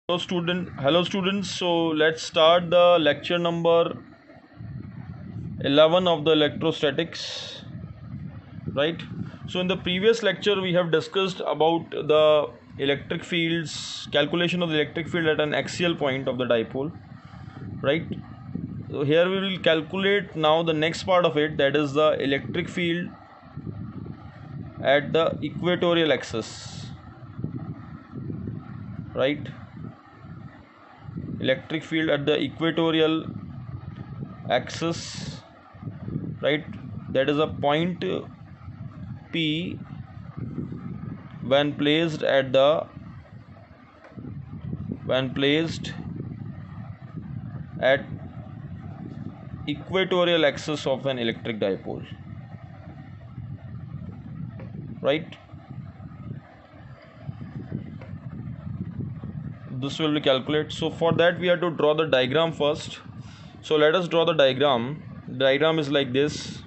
Hello students. So let's start the lecture number 11 of the electrostatics, right? So in the previous lecture we have discussed about the electric fields, calculation of the electric field at an axial point of the dipole, right? So here we will calculate now the next part of it, that is the electric field at the equatorial axis, right? Electric field at the equatorial axis, right? That is a point P when placed at equatorial axis of an electric dipole, right? This will be calculated. So for that we have to draw the diagram first. So let us draw the diagram. The diagram is like this.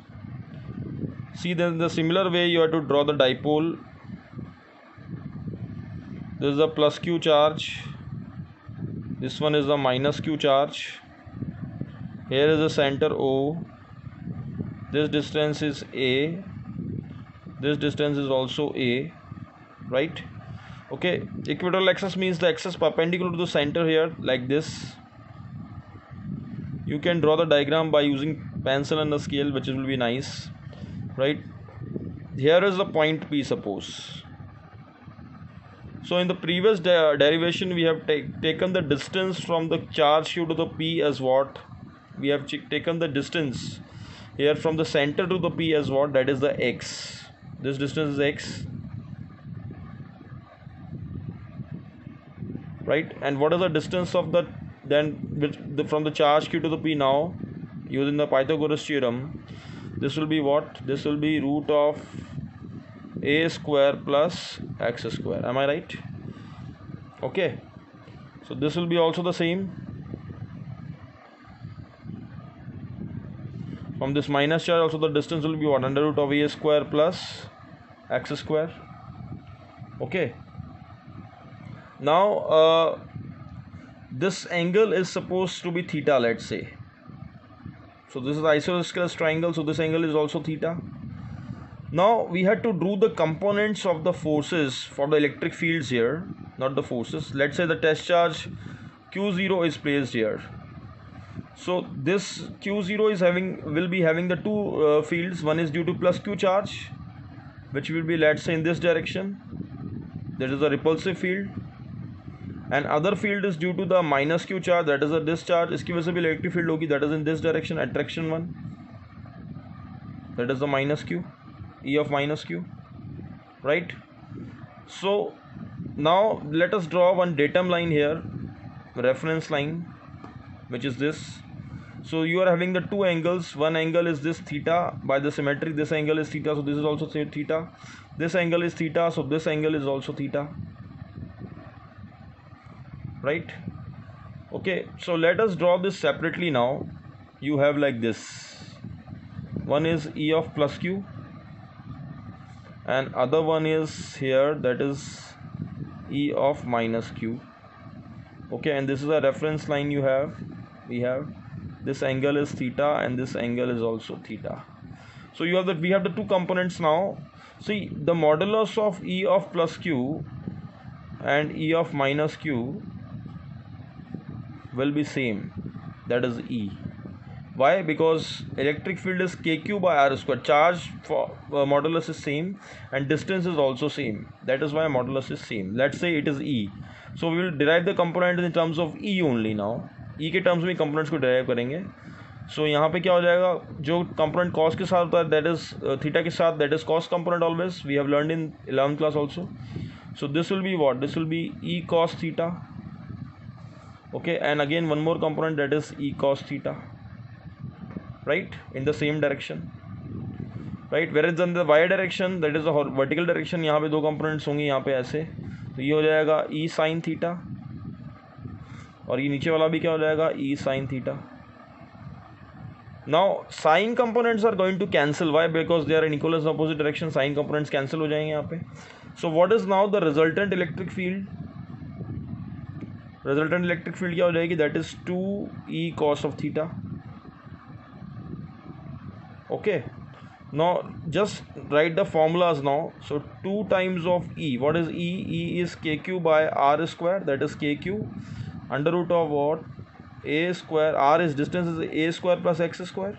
See, then the similar way you have to draw the dipole. This is a plus q charge, this one is a minus q charge. Here is the center O, this distance is A, this distance is also A, right? Okay, equatorial axis means the axis perpendicular to the center here, like this. You can draw the diagram by using pencil and a scale, which will be nice, right? Here is the point P, suppose. So in the previous derivation we have taken the distance from the charge q to the P as what? We have taken the distance here from the center to the P as what? That is the x. This distance is x, right? And what is the distance of the from the charge q to the P now, using the Pythagoras theorem? This will be what? This will be root of a square plus x square. Am I right? Okay, so this will be also the same. From this minus charge also the distance will be what? Under root of a square plus x square. Okay, now this angle is supposed to be theta, let's say. So this is isosceles triangle, so this angle is also theta. Now we had to draw the components of the forces for the electric fields here, not the forces. Let's say the test charge Q0 is placed here. So this Q0 will be having the two fields. One is due to plus Q charge, which will be, let's say, in this direction. That is a repulsive field. And other field is due to the minus Q charge, that is a discharge. इसकी वजह से भी electric field होगी, that is in this direction, attraction one. That is the minus Q. E of minus q, right? So now let us draw one datum line here, reference line, which is this. So you are having the two angles. One angle is this theta, by the symmetry this angle is theta, so this is also theta. This angle is theta, so this angle is also theta, right? Okay, so let us draw this separately now. You have like this. One is E of plus q, and other one is here, that is E of minus q. Okay, and this is a reference line we have this angle is theta and this angle is also theta. So we have the two components now. See, the modulus of E of plus q and E of minus q will be same, that is E. Why? Because electric field is kq by r square. Charge for modulus is same and distance is also same. That is why modulus is same. Let's say it is E. So we will derive the component in terms of E only now. E के terms में components को derive करेंगे. So यहाँ पे क्या हो जाएगा? जो component cos के साथ होता है, that is theta के साथ, that is cos component always. We have learned in 11th class also. So this will be what? This will be E cos theta. Okay, and again one more component, that is E cos theta. Right, in the same direction, right? Whereas in the y direction, that is the vertical direction, यहाँ पे दो components होंगे यहाँ पे ऐसे, तो ये हो जाएगा E sin theta, और ये नीचे वाला भी क्या हो जाएगा? E sin theta. Now sin components are going to cancel. Why? Because they are in equal and opposite direction. Sin components cancel हो जाएंगे यहाँ पे. So what is now the resultant electric field? Resultant electric field क्या हो जाएगी, that is 2e cos of theta. Okay, now just write the formulas now. So 2 times of e, what is e? E is kq by r square, that is kq under root of what, a square, r is distance, is a square plus x square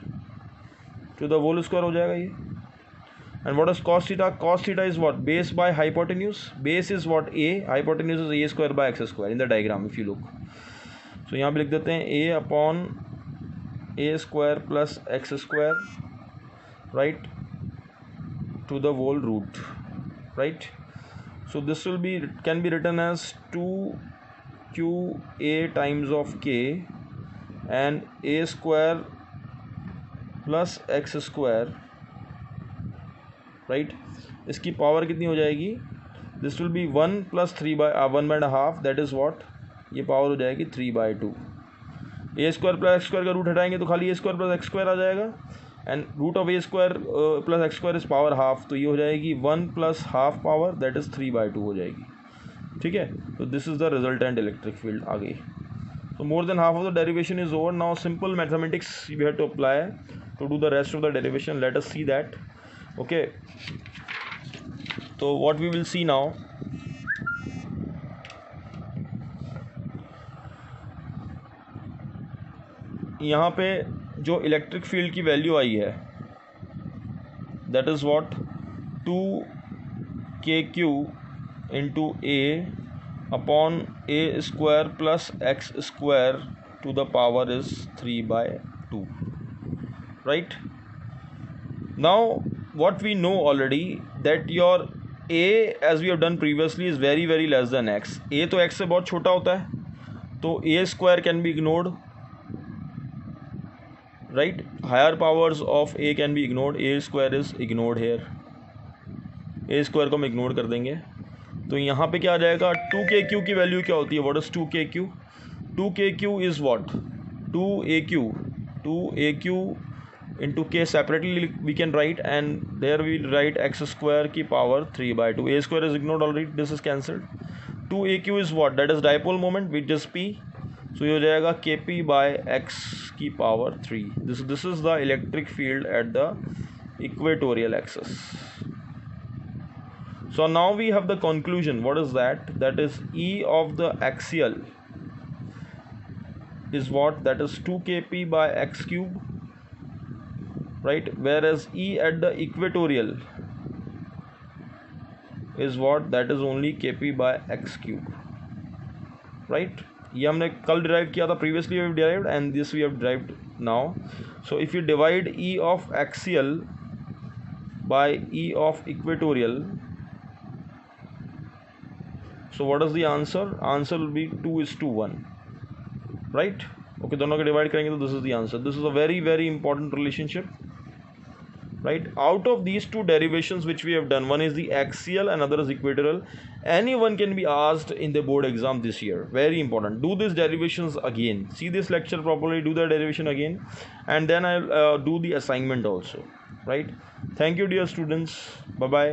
to the whole square हो जाएगा ये. And what is cos theta? Cos theta is what, base by hypotenuse. Base is what, a, hypotenuse is a square by x square in the diagram if you look. So यहाँ पे लिख देते हैं a upon a square plus x square, right, to the whole root, right. So this will be, can be written as 2qa times of k and a square plus x square, right. इसकी power कितनी हो जाएगी, this will be 1 plus 3 by 1.5, that is what, ये power हो जाएगी 3/2. a square plus x square का root हटाएंगे तो खाली a square plus x square आ जाएगा, and root of a square plus x square is power half, तो ये हो जाएगी 1 plus half power, that is 3/2 हो जाएगी. ठीक है, तो this is the resultant electric field आ गई. So more than half of the derivation is over. Now simple mathematics we have to apply to do the rest of the derivation. Let us see that. Okay, so what we will see now, यहाँ पे जो electric field की value आई है, that is what, 2kq into a upon a square plus x square to the power is 3/2, right. Now what we know already that your a, as we have done previously, is very very less than x. a तो x से बहुत छोटा होता है, तो a square can be ignored, right. Higher powers of a can be ignored, a square is ignored here, a square को हम ignore कर देंगे. तो यहाँ पे क्या आ जाएगा, 2kq की वैल्यू क्या होती है, what is 2kq? 2kq is what, 2aq into k separately we can write, and there we will write x square की power 3/2. a square is ignored already, this is cancelled. 2aq is what, that is dipole moment, which is p, so ये हो जाएगा kp by x की power 3. This is the electric field at the equatorial axis. So now we have the conclusion. What is that? That is E of the axial is what, that is 2kp by x cube, right, whereas E at the equatorial is what, that is only kp by x cube, right. ये हमने कल derive किया था, previously we have derived, and this we have derived now. So if you divide E of axial by E of equatorial, so what is the answer? Answer will be 2:1, right. Okay, दोनों को divide करेंगे तो this is the answer. This is a very very important relationship, right. Out of these two derivations which we have done, one is the axial and other is equatorial. Anyone can be asked in the board exam this year. Very important. Do these derivations again. See this lecture properly, do the derivation again, and then I'll do the assignment also, right. Thank you dear students. Bye bye.